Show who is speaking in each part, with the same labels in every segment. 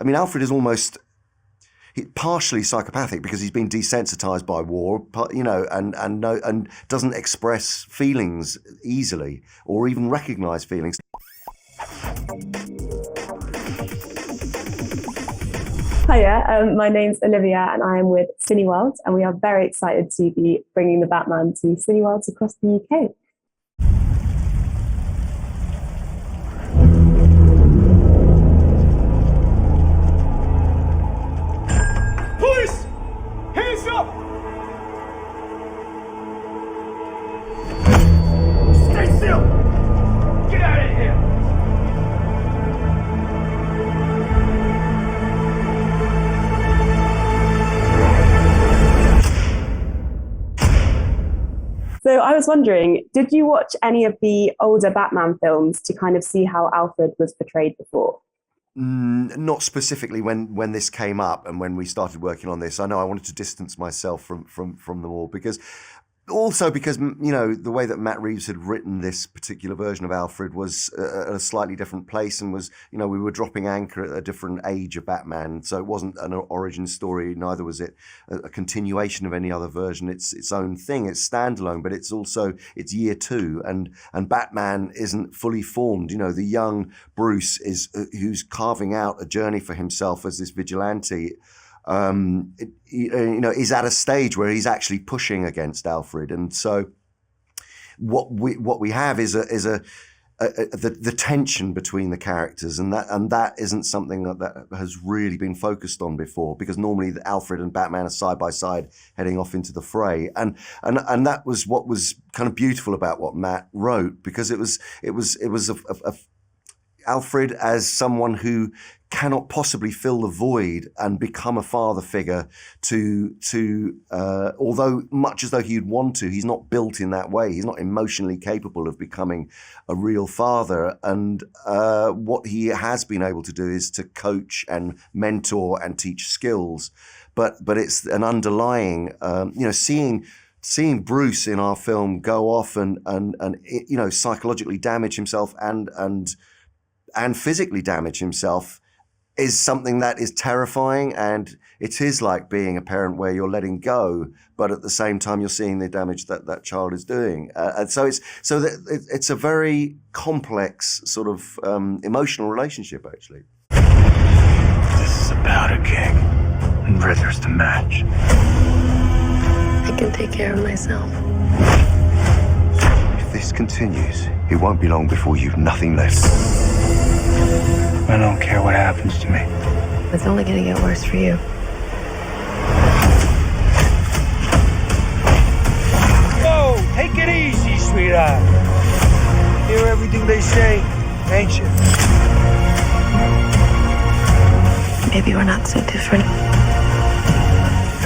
Speaker 1: I mean, Alfred is almost partially psychopathic because he's been desensitized by war, and doesn't express feelings easily or even recognize feelings.
Speaker 2: Hiya, my name's Olivia and I am with Cineworld, and we are very excited to be bringing the Batman to Cineworlds across the UK.
Speaker 3: Police! Hands up! Stay still! Get out of here!
Speaker 2: So I was wondering, did you watch any of the older Batman films to kind of see how Alfred was portrayed before?
Speaker 1: Not specifically when this came up and when we started working on this. I know I wanted to distance myself from them all because the way that Matt Reeves had written this particular version of Alfred was at a slightly different place, and was, we were dropping anchor at a different age of Batman. So it wasn't an origin story, neither was it a continuation of any other version. It's its own thing. It's standalone, but it's year two, and Batman isn't fully formed. The young Bruce who's carving out a journey for himself as this vigilante. Is at a stage where he's actually pushing against Alfred, and so what we have is the tension between the characters, and that isn't something that has really been focused on before, because normally Alfred and Batman are side by side heading off into the fray, and that was what was kind of beautiful about what Matt wrote, because it was Alfred as someone who cannot possibly fill the void and become a father figure although much as though he'd want to, he's not built in that way. He's not emotionally capable of becoming a real father. And what he has been able to do is to coach and mentor and teach skills. But it's an underlying, seeing Bruce in our film go off and psychologically damage himself and physically damage himself is something that is terrifying, and it is like being a parent where you're letting go, but at the same time you're seeing the damage that child is doing. And so it's a very complex sort of emotional relationship, actually.
Speaker 3: This is about a king, and Riddler's the match.
Speaker 4: I can take care of myself.
Speaker 3: If this continues, it won't be long before you've nothing left. I don't care what happens to me.
Speaker 4: It's only gonna get worse for you.
Speaker 3: Whoa, take it easy, sweetheart. Hear everything they say, ain't you?
Speaker 4: Maybe we're not so different.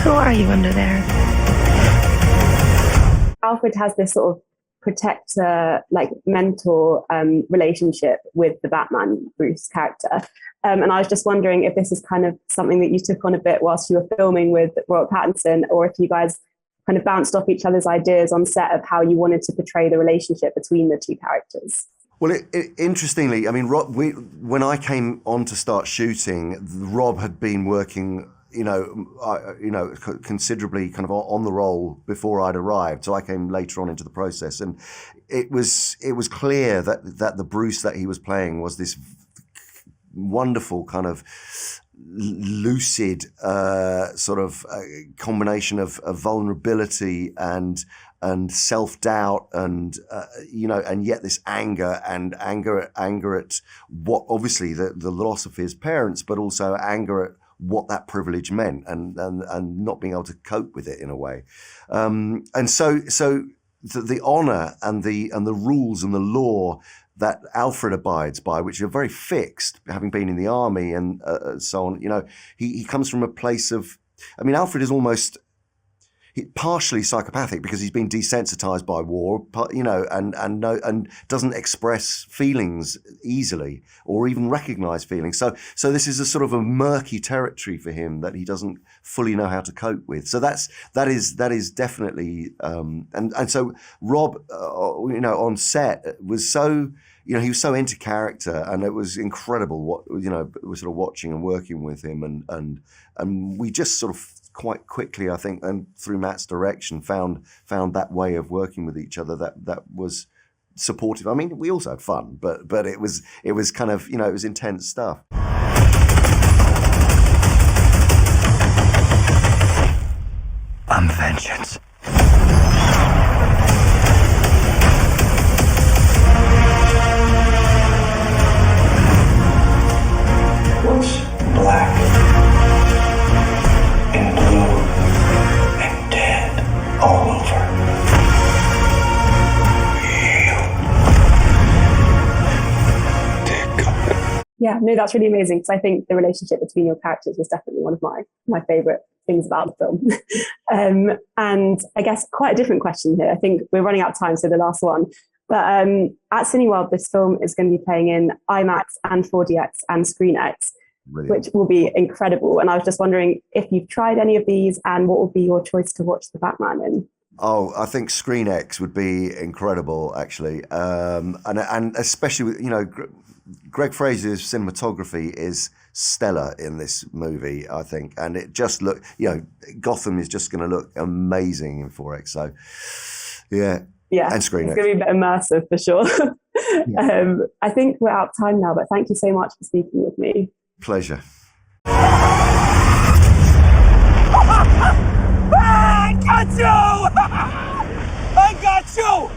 Speaker 4: Who are you under there?
Speaker 2: Alfred has this sort of protector, mentor relationship with the Batman Bruce character. And I was just wondering if this is kind of something that you took on a bit whilst you were filming with Robert Pattinson, or if you guys kind of bounced off each other's ideas on set of how you wanted to portray the relationship between the two characters.
Speaker 1: Well, interestingly, I mean, when I came on to start shooting, Rob had been working considerably kind of on the role before I'd arrived. So I came later on into the process, and it was clear that the Bruce that he was playing was this wonderful kind of lucid sort of combination of vulnerability and self-doubt and yet this anger at what obviously the loss of his parents, but also anger at what that privilege meant and not being able to cope with it in a way. And so the honor and the rules and the law that Alfred abides by, which are very fixed, having been in the army and so on, he comes from a place of, I mean, Alfred is almost partially psychopathic because he's been desensitized by war, and doesn't express feelings easily or even recognize feelings. So this is a sort of a murky territory for him that he doesn't fully know how to cope with. So that is definitely and so Rob, on set was so. he was so into character, and it was incredible what, we're sort of watching and working with him, and we just sort of quite quickly, I think, and through Matt's direction, found that way of working with each other that was supportive. I mean, we also had fun, but it was kind of, it was intense stuff.
Speaker 3: I'm vengeance. What's black and blue and dead all over?
Speaker 2: Yeah, no, that's really amazing, because I think the relationship between your characters was definitely one of my favourite things about the film. And I guess quite a different question here. I think we're running out of time, so the last one. But at Cineworld, this film is going to be playing in IMAX and 4DX and ScreenX,
Speaker 1: Brilliant.
Speaker 2: Which will be incredible. And I was just wondering if you've tried any of these, and what would be your choice to watch the Batman in?
Speaker 1: Oh, I think ScreenX would be incredible, actually, and especially with, Greg Fraser's cinematography is stellar in this movie, I think, and it just Gotham is just going to look amazing in 4X. So, yeah, and ScreenX.
Speaker 2: It's going to be a bit immersive for sure.
Speaker 1: Yeah.
Speaker 2: I think we're out of time now, but thank you so much for speaking with me.
Speaker 1: Pleasure.
Speaker 3: I got you! I got you!